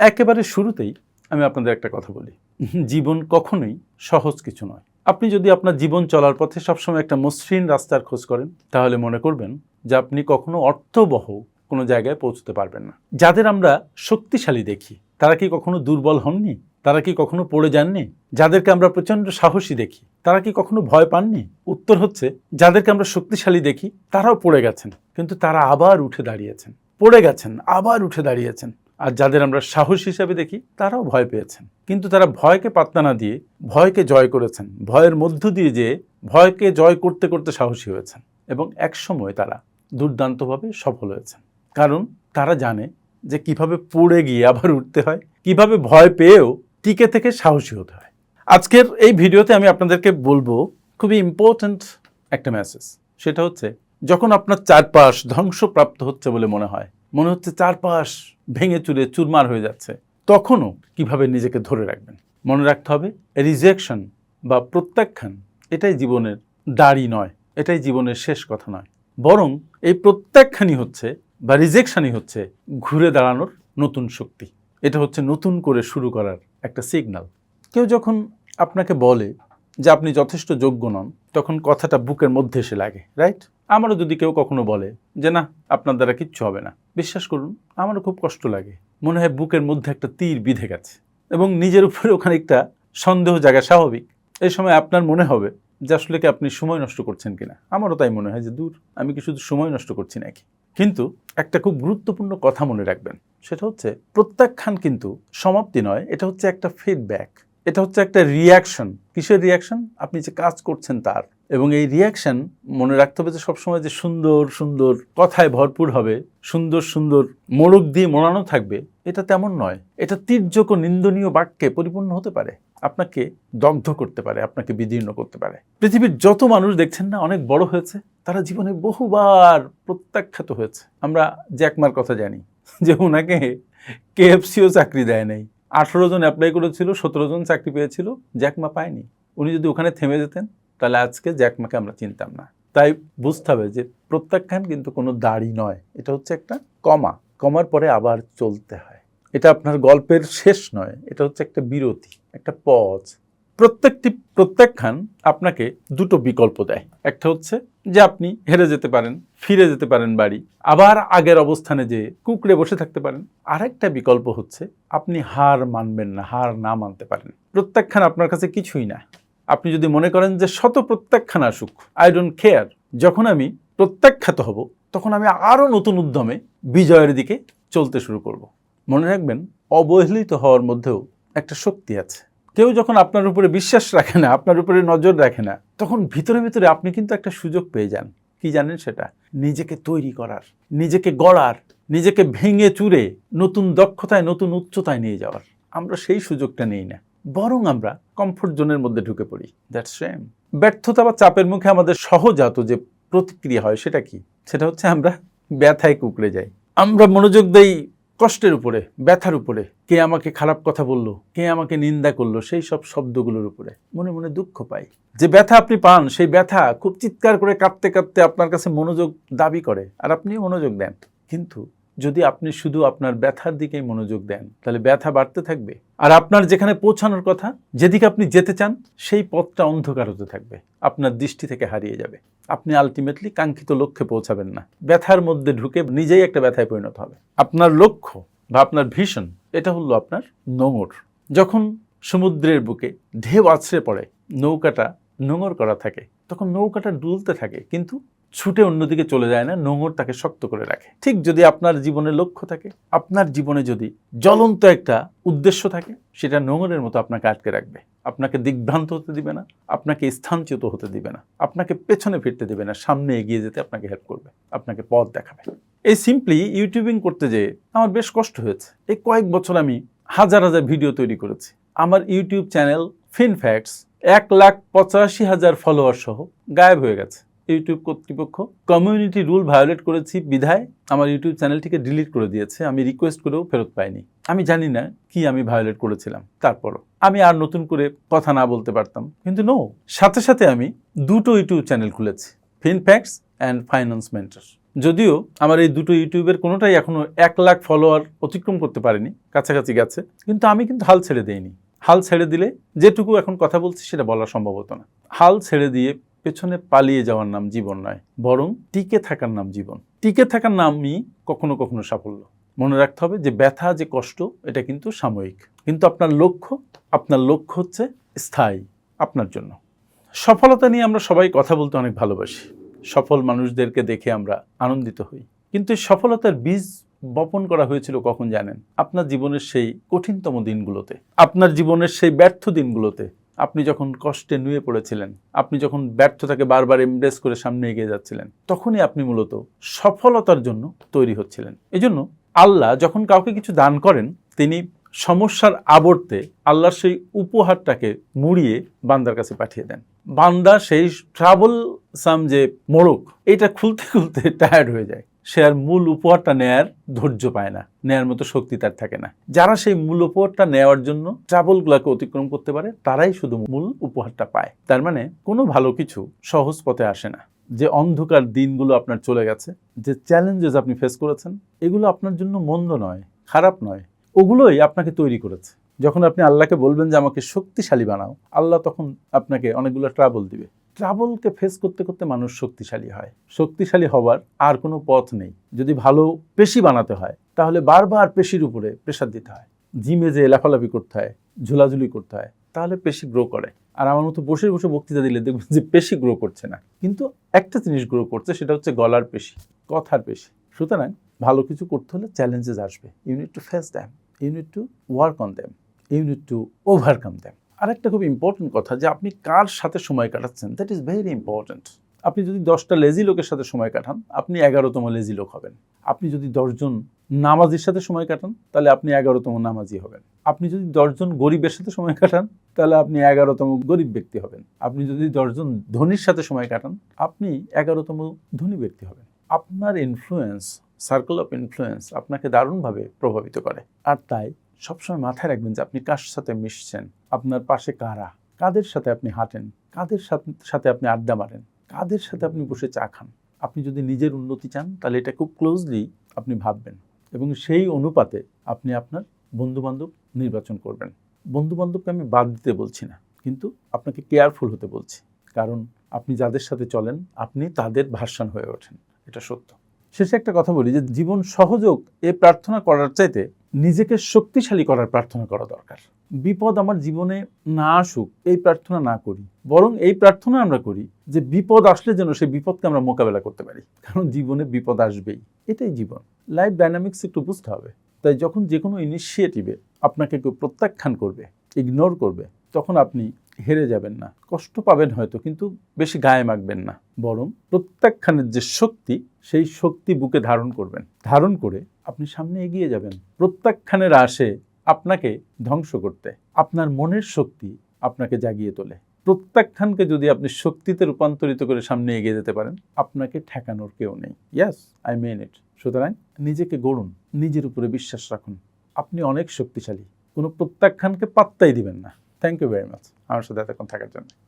একেবারে শুরুতেই আমি আপনাদের একটা কথা বলি, জীবন কখনোই সহজ কিছু নয়। আপনি যদি আপনার জীবন চলার পথে সবসময় একটা মসৃণ রাস্তার খোঁজ করেন, তাহলে মনে করবেন যে আপনি কখনো অর্থবহ কোনো জায়গায় পৌঁছতে পারবেন না। যাদের আমরা শক্তিশালী দেখি, তারা কি কখনো দুর্বল হননি? তারা কি কখনো পড়ে যাননি? যাদেরকে আমরা প্রচণ্ড সাহসী দেখি, তারা কি কখনো ভয় পাননি? উত্তর হচ্ছে, যাদেরকে আমরা শক্তিশালী দেখি তারাও পড়ে গেছেন, কিন্তু তারা আবার উঠে দাঁড়িয়েছেন। পড়ে গেছেন, আবার উঠে দাঁড়িয়েছেন। আর যাদের আমরা সাহস হিসাবে দেখি, তারাও ভয় পেয়েছেন, কিন্তু তারা ভয়কে পাত্তা না দিয়ে ভয়কে জয় করেছেন। ভয়ের মধ্য দিয়ে যে ভয়কে জয় করতে করতে সাহসী হয়েছেন, এবং একসময় তারা দুর্দান্তভাবে সফল হয়েছেন। কারণ তারা জানে যে কিভাবে পড়ে গিয়ে আবার উঠতে হয়, কিভাবে ভয় পেয়েও টিকে থেকে সাহসী হতে হয়। আজকের এই ভিডিওতে আমি আপনাদেরকে বলবো খুবই ইম্পর্ট্যান্ট একটা মেসেজ। সেটা হচ্ছে, যখন আপনার চারপাশ ধ্বংসপ্রাপ্ত হচ্ছে বলে মনে হচ্ছে চারপাশ ভেঙে চুরে চুরমার হয়ে যাচ্ছে, তখনও কিভাবে নিজেকে ধরে রাখবেন। মনে রাখতে হবে, রিজেকশন বা প্রত্যাখ্যান এটাই জীবনের দাড়ি নয়, এটাই জীবনের শেষ কথা নয়। বরং এই প্রত্যাখ্যানই হচ্ছে বা রিজেকশনই হচ্ছে ঘুরে দাঁড়ানোর নতুন শক্তি। এটা হচ্ছে নতুন করে শুরু করার একটা সিগন্যাল। কেউ যখন আপনাকে বলে যে আপনি যথেষ্ট যোগ্য নন, তখন কথাটা বুকের মধ্যে এসে লাগে, রাইট? আমারও যদি কেউ কখনো বলে যে না, আপনার দ্বারা কিচ্ছু হবে না, বিশ্বাস করুন আমারও খুব কষ্ট লাগে। মনে হয় বুকের মধ্যে একটা তীর বিঁধে গেছে, এবং নিজের উপরে ওখানে একটা সন্দেহ জায়গা স্বাভাবিক। এই সময় আপনার মনে হবে যে আসলে কি আপনি সময় নষ্ট করছেন কিনা। আমারও তাই মনে হয় যে দূর, আমি কি শুধু সময় নষ্ট করছি নাকি। কিন্তু একটা খুব গুরুত্বপূর্ণ কথা মনে রাখবেন, সেটা হচ্ছে প্রত্যাখ্যান কিন্তু সমাপ্তি নয়, এটা হচ্ছে একটা ফিডব্যাক, এটা হচ্ছে একটা রিয়াকশন। কিসের রিয়াকশন? আপনি যে কাজ করছেন তার। এবং এই রিয়াকশন মনে রাখতে হবে যে সবসময় যে সুন্দর সুন্দর কথায় ভরপুর হবে, সুন্দর সুন্দর মোড়ক দিয়ে মোড়ানো থাকবে, এটা তেমন নয়। এটা তীর্যক ও নিন্দনীয় বাক্যে পরিপূর্ণ হতে পারে, আপনাকে দগ্ধ করতে পারে, আপনাকে বিদীর্ণ করতে পারে। পৃথিবীর যত মানুষ দেখছেন না অনেক বড় হয়েছে, তারা জীবনে বহুবার প্রত্যাখ্যাত হয়েছে। আমরা জ্যাকমার কথা জানি যে ওনাকে KFCও চাকরি দেয় নাই। 18 জন অ্যাপ্লাই করেছিল, 17 জন চাকরি পেয়েছিল, জ্যাকমা পায়নি। উনি যদি ওখানে থেমে যেতেন, তাহলে আজকে জ্যাকমাকে আমরা চিনতাম না। তাই বুঝতে হবে যে প্রত্যাখ্যান কিন্তু কোনো দাড়ি নয়, এটা হচ্ছে একটা কমা। কমার পরে আবার চলতে হয়। এটা আপনার গল্পের শেষ নয়, এটা হচ্ছে একটা বিরতি, একটা পজ। প্রত্যেকটি প্রত্যাখ্যান আপনাকে দুটো বিকল্প দেয়। একটা হচ্ছে যে আপনি হেরে যেতে পারেন, ফিরে যেতে পারেন বাড়ি, আবার আগের অবস্থানে যে কুঁকড়ে বসে থাকতে পারেন। আরেকটা বিকল্প হচ্ছে আপনি হার মানবেন না, হার না মানতে পারেন। প্রত্যাখ্যান আপনার কাছে কিছুই না। আপনি যদি মনে করেন যে শত প্রত্যাখ্যান আসুক, আই ডোন্ট কেয়ার, যখন আমি প্রত্যাখ্যাত হব তখন আমি আরও নতুন উদ্যমে বিজয়ের দিকে চলতে শুরু করব। মনে রাখবেন, অবহেলিত হওয়ার মধ্যেও একটা শক্তি আছে। কেউ যখন আপনার উপরে বিশ্বাস রাখে না, আপনার উপরে নজর রাখে না, তখন ভিতরে ভিতরে আপনি কিন্তু একটা সুযোগ পেয়ে যান। কি জানেন সেটা? নিজেকে তৈরি করার, নিজেকে গড়ার, নিজেকে ভেঙে চুরে নতুন দক্ষতায়, নতুন উচ্চতায় নিয়ে যাওয়ার। আমরা সেই সুযোগটা নেই না, বরং আমরা কমফোর্ট জোনের মধ্যে ঢুকে পড়ি। That's same. ব্যর্থতা বা চাপের মুখে আমাদের সহজাত যে প্রতিক্রিয়া হয় সেটা কি? সেটা হচ্ছে আমরা ব্যথায় কুঁকড়ে যাই। আমরা মনোযোগ দেই কষ্টের উপরে, ব্যথার উপরে। কে আমাকে খারাপ কথা বললো, কে আমাকে নিন্দা করলো, সেই সব শব্দগুলোর উপরে মনে মনে দুঃখ পাই। যে ব্যথা আপনি পান, সেই ব্যথা খুব চিৎকার করে কাঁদতে কাঁদতে আপনার কাছে মনোযোগ দাবি করে, আর আপনিও মনোযোগ দেন। কিন্তু যদি আপনি শুধু আপনার ব্যথার দিকেই মনোযোগ দেন, তাহলে ব্যথা বাড়তে থাকবে, আর আপনার যেখানে পৌঁছানোর কথা, যেদিকে আপনি যেতে চান, সেই পথটা অন্ধকার হতে থাকবে, আপনার দৃষ্টি থেকে হারিয়ে যাবে। আপনি আলটিমেটলি কাঙ্ক্ষিত লক্ষ্যে পৌঁছাবেন না, ব্যথার মধ্যে ঢুকে নিজেই একটা ব্যথায় পরিণত হবে। আপনার লক্ষ্য বা আপনার ভিশন, এটা হলো আপনার নোঙর। যখন সমুদ্রের বুকে ঢেউ আছড়ে পড়ে, নৌকাটা নোঙর করা থাকে, তখন নৌকাটা ডুলতে থাকে, কিন্তু ছুটে অন্যদিকে চলে যায় না, নোঙর তাকে শক্ত করে রাখে। ঠিক যদি আপনার জীবনে লক্ষ্য থাকে, আপনার জীবনে যদি জ্বলন্ত একটা উদ্দেশ্য থাকে, সেটা নোঙরের মতো আপনাকে আটকে রাখবে, আপনাকে দিগ্ভ্রান্ত হতে দিবে না, আপনাকে স্থানচ্যুত হতে দিবে না, আপনাকে পেছনে ফিরতে দিবে না, সামনে এগিয়ে যেতে আপনাকে হেল্প করবে, আপনাকে পথ দেখাবে। এই সিম্পলি ইউটিউবিং করতে যেয়ে আমার বেশ কষ্ট হয়েছে। এই কয়েক বছর আমি হাজার হাজার ভিডিও তৈরি করেছি। আমার ইউটিউব চ্যানেল ফিনফ্যাক্টস 1,85,000 ফলোয়ার সহ গায়েব হয়ে গেছে। ইউটিউব কর্তৃপক্ষ কমিউনিটি রুল ভায়োলেট করেছি বিধায় আমার ইউটিউব চ্যানেলটিকে ডিলিট করে দিয়েছে। আমি রিকোয়েস্ট করেও ফেরত পাইনি। আমি জানি না কি আমি ভায়োলেট করেছিলাম, তারপরও আমি আর নতুন করে কথা না বলতে পারতাম। কিন্তু সাথে সাথে আমি দুটো ইউটিউব চ্যানেল খুলেছি, ফিনফ্যাক্টস অ্যান্ড ফাইন্যান্স মেন্টর। যদিও আমার এই দুটো ইউটিউবের কোনোটাই এখনো 1 লাখ ফলোয়ার অতিক্রম করতে পারেনি, কাছাকাছি গেছে, কিন্তু আমি কিন্তু হাল ছেড়ে দেইনি। হাল ছেড়ে দিলে যেটুকু এখন কথা বলছি সেটা বলা সম্ভব হতো না। হাল ছেড়ে দিয়ে পেছনে পালিয়ে যাওয়ার নাম জীবন নয়, বরং টিকে থাকার নাম জীবন। টিকে থাকার নামই কখনো কখনো সাফল্য। মনে রাখতে হবে যে ব্যথা, যে কষ্ট, এটা কিন্তু সাময়িক, কিন্তু আপনার লক্ষ্য হচ্ছে স্থায়ী আপনার জন্য। সফলতা নিয়ে আমরা সবাই কথা বলতে অনেক ভালোবাসি, সফল মানুষদেরকে দেখে আমরা আনন্দিত হই, কিন্তু এই সফলতার বীজ বপন করা হয়েছিল কখন জানেন? আপনার জীবনের সেই কঠিনতম দিনগুলোতে, আপনার জীবনের সেই ব্যর্থ দিনগুলোতে, আপনি যখন কষ্টে নুয়ে পড়েছিলেন, আপনি যখন ব্যর্থতাকে বারবার এমব্রেস করে সামনে এগিয়ে যাচ্ছিলেন, তখনই আপনি মূলত সফলতার জন্য তৈরি হচ্ছিলেন। এজন্য আল্লাহ যখন কাউকে কিছু দান করেন, তিনি সমস্যার আবর্তে আল্লাহর সেই উপহারটাকে মুড়িয়ে বান্দার কাছে পাঠিয়ে দেন। বান্দা সেই ট্রাভেল যে মোড়ক, এটা খুলতে খুলতে টায়ার্ড হয়ে যায়, সে আর মূল উপহারটা নেয়ার ধৈর্য পায় না, নেয়ার মতো শক্তি তার থাকে না। যারা সেই মূল উপহারটা নেওয়ার জন্য ট্রাভেলগুলোকে অতিক্রম করতে পারে, তারাই শুধু মূল উপহারটা পায়। তার মানে কোনো ভালো কিছু সহজ পথে আসে না। যে অন্ধকার দিনগুলো আপনার চলে গেছে, যে চ্যালেঞ্জেস আপনি ফেস করেছেন, এগুলো আপনার জন্য মন্দ নয়, খারাপ নয়, ওগুলোই আপনাকে তৈরি করেছে। যখন আপনি আল্লাহকে বলবেন যে আমাকে শক্তিশালী বানাও, আল্লাহ তখন আপনাকে অনেকগুলো ট্রাবল দিবে। ট্রাবলকে ফেস করতে করতে মানুষ শক্তিশালী হয়। শক্তিশালী হবার আর কোনো পথ নেই। যদি ভালো পেশি বানাতে হয়, তাহলে বারবার পেশির উপরে প্রেশার দিতে হয়, জিমে যে লাফালাফি করতে হয়, ঝুলাঝুলি করতে হয়, তাহলে পেশি গ্রো করে। আর আমার মতো বসে বসে বক্তৃতা দিলে দেখবেন যে পেশি গ্রো করছে না, কিন্তু একটা জিনিস গ্রো করছে, সেটা হচ্ছে গলার পেশি, কথার পেশি। সুতরাং ভালো কিছু করতে হলে চ্যালেঞ্জেস আসবে, you need to face them, you need to work on them, you need to overcome them. আরেকটা খুব ইম্পর্টেন্ট কথা, যে আপনি কার সাথে সময় কাটাচ্ছেন, দ্যাট ইজ ভেরি ইম্পর্টেন্ট। আপনি যদি 10টা লেজি লোকের সাথে সময় কাটান, আপনি 11তম লেজি লোক হবেন। আপনি যদি 10 জন নামাজির সাথে সময় কাটান, তাহলে আপনি 11তম নামাজি হবেন। আপনি যদি 10 জন গরিবের সাথে সময় কাটান, তাহলে আপনি 11তম গরিব ব্যক্তি হবেন। আপনি যদি 10 জন ধনীর সাথে সময় কাটান, আপনি 11তম ধনী ব্যক্তি হবেন। আপনার ইনফ্লুয়েন্স, সার্কেল অফ ইনফ্লুয়েন্স আপনাকে দারুণভাবে প্রভাবিত করে। আর তাই সবসময় মাথায় রাখবেন যে আপনি কার সাথে মিশছেন, আপনার পাশে কারা, কাদের সাথে আপনি হাঁটেন, কাদের সাথে আপনি আড্ডা মারেন, কাদের সাথে আপনি বসে চা খান। আপনি যদি নিজের উন্নতি চান, তাহলে এটা খুব ক্লোজলি আপনি ভাববেন, এবং সেই অনুপাতে আপনি আপনার বন্ধুবান্ধব নির্বাচন করবেন। বন্ধুবান্ধবকে আমি বাদ দিতে বলছি না, কিন্তু আপনাকে কেয়ারফুল হতে বলছি, কারণ আপনি যাদের সাথে চলেন, আপনি তাদের ভার্সন হয়ে ওঠেন, এটা সত্য। শেষে একটা কথা বলি, যে জীবন সহযোগ এ প্রার্থনা করার চাইতে নিজেকে শক্তিশালী করার প্রার্থনা করা দরকার। বিপদ আমার জীবনে না আসুক এই প্রার্থনা না করি, বরং এই প্রার্থনা আমরা করি যে বিপদ আসলে যেন সেই বিপদকে আমরা মোকাবেলা করতে পারি, কারণ জীবনে বিপদ আসবেই, এটাই জীবন। লাইফ ডাইনামিক্স একটু বুঝতে হবে। তাই যখন যে কোনো ইনিশিয়েটিভে আপনাকে কেউ প্রত্যাখ্যান করবে, ইগনোর করবে, তখন আপনি হেরে যাবেন না, কষ্ট পাবেন হয়তো, কিন্তু বেশি গায়ে মাখবেন না, বরং প্রত্যাখ্যানের যে শক্তি, সেই শক্তি বুকে ধারণ করবেন। ধারণ করে আপনি সামনে এগিয়ে যাবেন। প্রত্যাখ্যানের আসে আপনাকে ধ্বংস করতে, আপনার মনের শক্তি আপনাকে জাগিয়ে তোলে। প্রত্যাখ্যানকে যদি আপনি শক্তিতে রূপান্তরিত করে সামনে এগিয়ে যেতে পারেন, আপনাকে ঠেকানোর কেউ নেই। ইয়াস, আই মিন ইট। সুতরাং নিজেকে গড়ুন, নিজের উপরে বিশ্বাস রাখুন, আপনি অনেক শক্তিশালী। কোনো প্রত্যাখ্যানকে পাত্তাই দিবেন না। থ্যাংক ইউ ভেরি মাচ আমার সাথে এতক্ষণ থাকার জন্য।